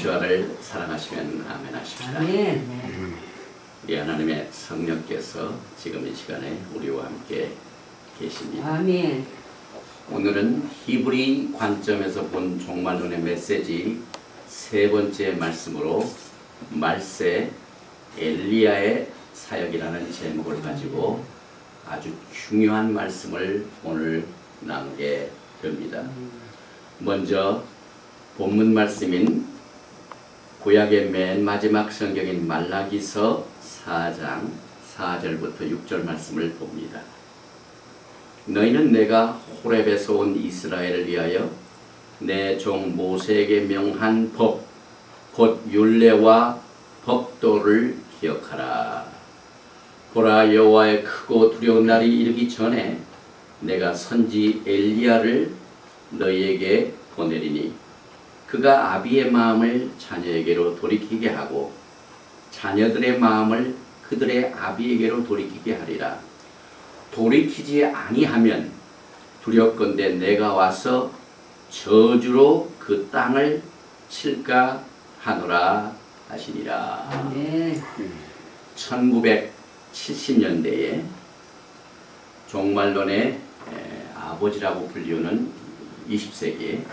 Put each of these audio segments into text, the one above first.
예수와를 사랑하시면 아멘 하십시다. 우리 하나님의 성령께서 지금 이 시간에 우리와 함께 계십니다. 아멘. 오늘은 히브리 관점에서 본 종말론의 메시지 세 번째 말씀으로 말세 엘리야의 사역이라는 제목을 가지고 아주 중요한 말씀을 오늘 나누게 됩니다. 먼저 본문 말씀인 구약의 맨 마지막 성경인 말라기서 4장 4절부터 6절 말씀을 봅니다. 너희는 내가 호렙에서 온 이스라엘을 위하여 내 종 모세에게 명한 법, 곧 율례와 법도를 기억하라. 보라, 여호와의 크고 두려운 날이 이르기 전에 내가 선지 엘리야를 너희에게 보내리니 그가 아비의 마음을 자녀에게로 돌이키게 하고 자녀들의 마음을 그들의 아비에게로 돌이키게 하리라. 돌이키지 아니하면 두렵건대 내가 와서 저주로 그 땅을 칠까 하노라 하시니라. 네. 1970년대에 종말론의 아버지라고 불리우는 20세기를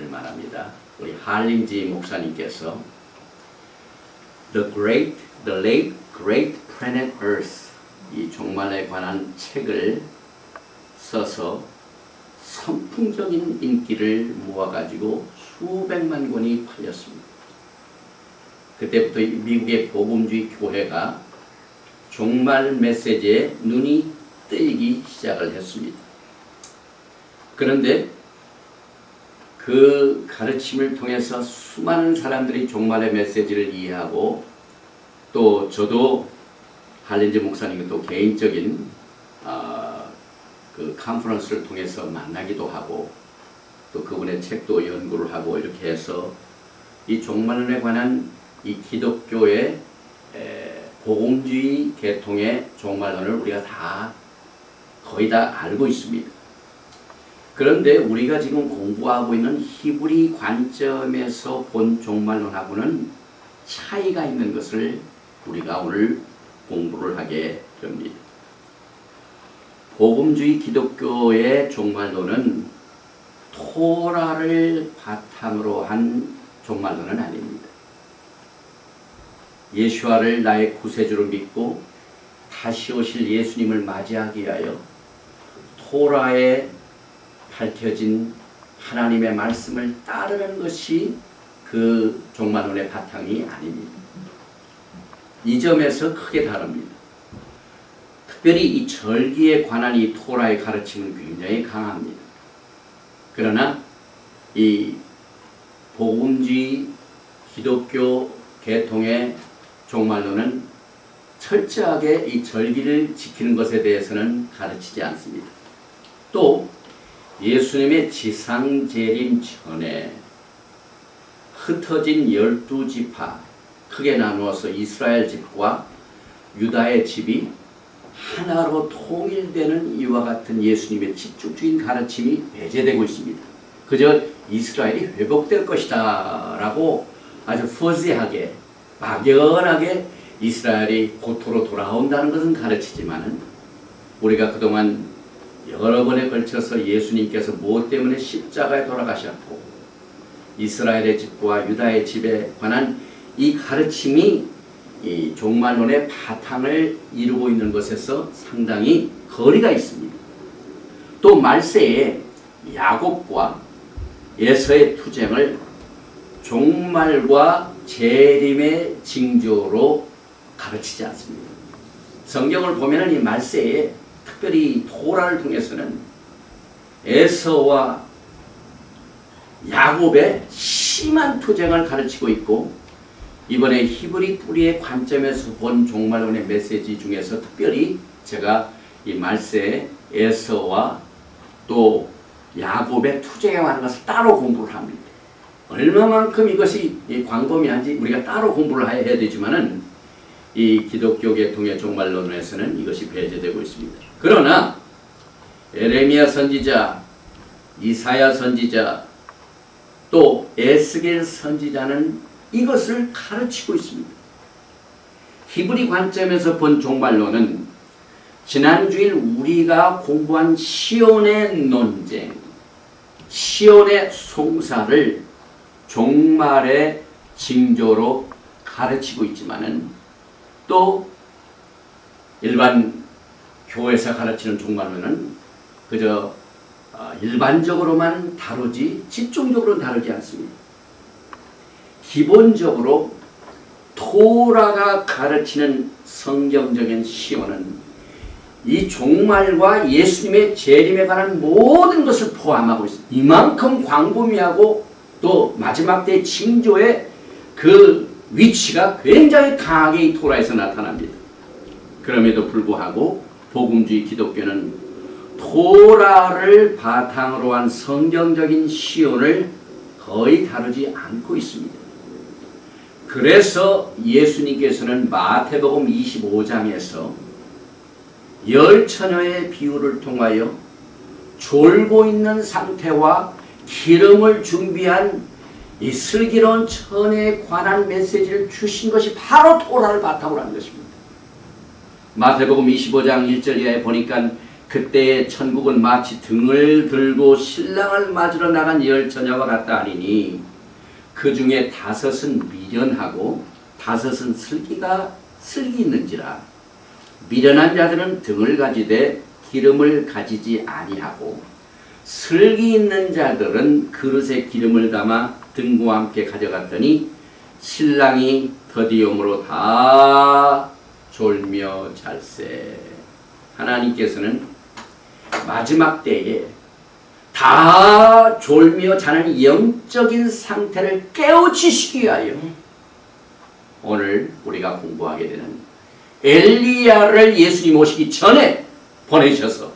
말합니다. 우리 할림지 목사님께서 The Late Great Planet Earth 이 종말에 관한 책을 써서 선풍적인 인기를 모아가지고 수백만 권이 팔렸습니다. 그때부터 미국의 복음주의 교회가 종말 메시지에 눈이 뜨이기 시작을 했습니다. 그런데 그 가르침을 통해서 수많은 사람들이 종말의 메시지를 이해하고 또 저도 할린지 목사님과 또 개인적인 그 컨퍼런스를 통해서 만나기도 하고 또 그분의 책도 연구를 하고 이렇게 해서 이 종말론에 관한 이 기독교의 복음주의 계통의 종말론을 우리가 다 거의 다 알고 있습니다. 그런데 우리가 지금 공부하고 있는 히브리 관점에서 본 종말론하고는 차이가 있는 것을 우리가 오늘 공부를 하게 됩니다. 복음주의 기독교의 종말론은 토라를 바탕으로 한 종말론은 아닙니다. 예수와를 나의 구세주로 믿고 다시 오실 예수님을 맞이하기 위하여 토라에 밝혀진 하나님의 말씀을 따르는 것이 그 종말론의 바탕이 아닙니다. 이 점에서 크게 다릅니다. 특별히 이 절기에 관한 이 토라의 가르침은 굉장히 강합니다. 그러나 이 복음주의 기독교 계통의 종말론은 철저하게 이 절기를 지키는 것에 대해서는 가르치지 않습니다. 또 예수님의 지상재림 전에 흩어진 12지파 크게 나누어서 이스라엘 집과 유다의 집이 하나로 통일되는 이와 같은 예수님의 집중적인 가르침이 배제되고 있습니다. 그저 이스라엘이 회복될 것이다 라고 아주 퍼지하게 막연하게 이스라엘이 고토로 돌아온다는 것은 가르치지만은 우리가 그동안 여러 번에 걸쳐서 예수님께서 무엇 때문에 십자가에 돌아가셨고 이스라엘의 집과 유다의 집에 관한 이 가르침이 이 종말론의 바탕을 이루고 있는 것에서 상당히 거리가 있습니다. 또 말세에 야곱과 에서의 투쟁을 종말과 재림의 징조로 가르치지 않습니다. 성경을 보면 이 말세에 특별히 토라를 통해서는 에서와 야곱의 심한 투쟁을 가르치고 있고 이번에 히브리 뿌리의 관점에서 본 종말론의 메시지 중에서 특별히 제가 이 말세에 에서와 또 야곱의 투쟁에 관한 것을 따로 공부를 합니다. 얼마만큼 이것이 광범위한지 우리가 따로 공부를 해야 되지만은 이 기독교 계통의 종말론에서는 이것이 배제되고 있습니다. 그러나 에레미야 선지자, 이사야 선지자, 또 에스겔 선지자는 이것을 가르치고 있습니다. 히브리 관점에서 본 종말론은 지난 주일 우리가 공부한 시온의 논쟁, 시온의 송사를 종말의 징조로 가르치고 있지만은 또 일반 교회에서 가르치는 종말론은 그저 일반적으로만 다루지 집중적으로는 다루지 않습니다. 기본적으로 토라가 가르치는 성경적인 시온은 이 종말과 예수님의 재림에 관한 모든 것을 포함하고 있습니다. 이만큼 광범위하고 또 마지막 때의 징조의 그 위치가 굉장히 강하게 이 토라에서 나타납니다. 그럼에도 불구하고 복음주의 기독교는 토라를 바탕으로 한 성경적인 시온을 거의 다루지 않고 있습니다. 그래서 예수님께서는 마태복음 25장에서 열 처녀의 비유를 통하여 졸고 있는 상태와 기름을 준비한 이 슬기로운 처녀에 관한 메시지를 주신 것이 바로 토라를 바탕으로 한 것입니다. 마태복음 25장 1절 이하에 보니까 그때의 천국은 마치 등을 들고 신랑을 맞으러 나간 열 처녀와 같다 하니니 그 중에 5은 미련하고 5은 슬기 있는지라. 미련한 자들은 등을 가지되 기름을 가지지 아니하고 슬기 있는 자들은 그릇에 기름을 담아 등과 함께 가져갔더니 신랑이 더디움으로 다 졸며 잘세. 하나님께서는 마지막 때에 다 졸며 자는 영적인 상태를 깨우치시기 위하여 오늘 우리가 공부하게 되는 엘리야를 예수님 오시기 전에 보내셔서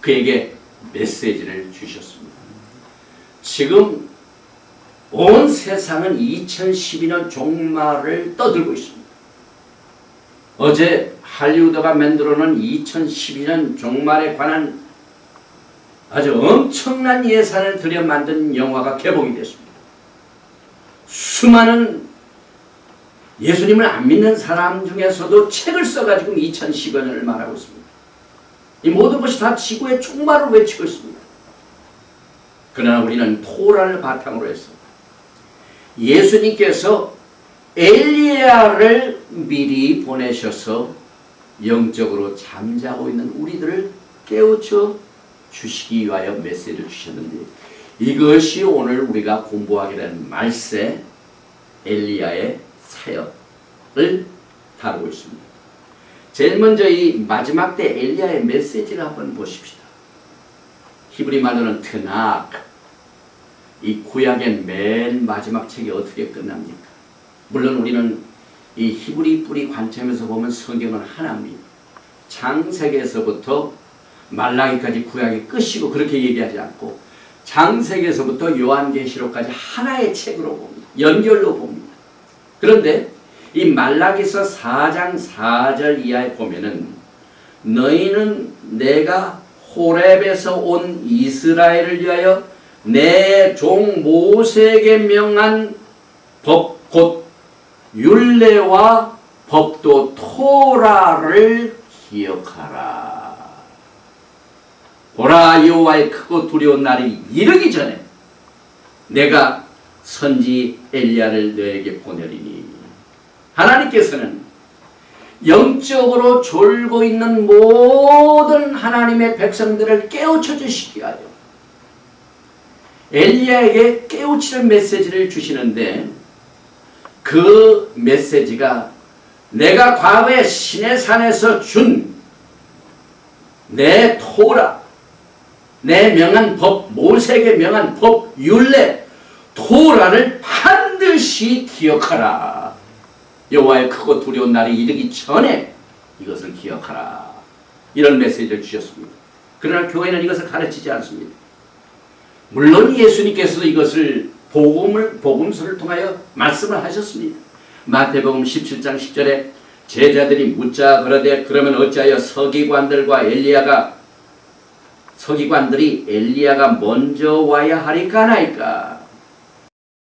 그에게 메시지를 주셨습니다. 지금 온 세상은 2012년 종말을 떠들고 있습니다. 어제 할리우드가 만들어놓은 2012년 종말에 관한 아주 엄청난 예산을 들여 만든 영화가 개봉이 됐습니다. 수많은 예수님을 안 믿는 사람 중에서도 책을 써가지고 2010년을 말하고 있습니다. 이 모든 것이 다 지구의 종말을 외치고 있습니다. 그러나 우리는 토라를 바탕으로 해서 예수님께서 엘리야를 미리 보내셔서 영적으로 잠자고 있는 우리들을 깨우쳐 주시기 위하여 메시지를 주셨는데 이것이 오늘 우리가 공부하게 된 말세 엘리야의 사역을 다루고 있습니다. 제일 먼저 이 마지막 때 엘리야의 메시지를 한번 보십시다. 히브리 말로는 트낙. 이 구약의 맨 마지막 책이 어떻게 끝납니까? 물론 우리는 이 히브리 뿌리 관점에서 보면 성경은 하나입니다. 창세기에서부터 말라기까지 구약이 끝이고 그렇게 얘기하지 않고 창세기에서부터 요한계시록까지 하나의 책으로 봅니다. 연결로 봅니다. 그런데 이 말라기서 4장 4절 이하에 보면은 너희는 내가 호렙에서 온 이스라엘을 위하여 내 종 모세에게 명한 법 곧 율례와 법도 토라를 기억하라. 보라 여호와의 크고 두려운 날이 이르기 전에 내가 선지 엘리야를 너에게 보내리니. 하나님께서는 영적으로 졸고 있는 모든 하나님의 백성들을 깨우쳐 주시기 위하여 엘리야에게 깨우치는 메시지를 주시는데 그 메시지가 내가 과거에 시내산에서 준 내 토라, 내 명한 법, 모세에게 명한 법, 율례, 토라를 반드시 기억하라. 여호와의 크고 두려운 날이 이르기 전에 이것을 기억하라. 이런 메시지를 주셨습니다. 그러나 교회는 이것을 가르치지 않습니다. 물론 예수님께서도 이것을 복음서를 통하여 말씀을 하셨습니다. 마태복음 17장 10절에 제자들이 묻자 그러되 그러면 어찌하여 서기관들이 엘리야가 먼저 와야 하리까 하나이까.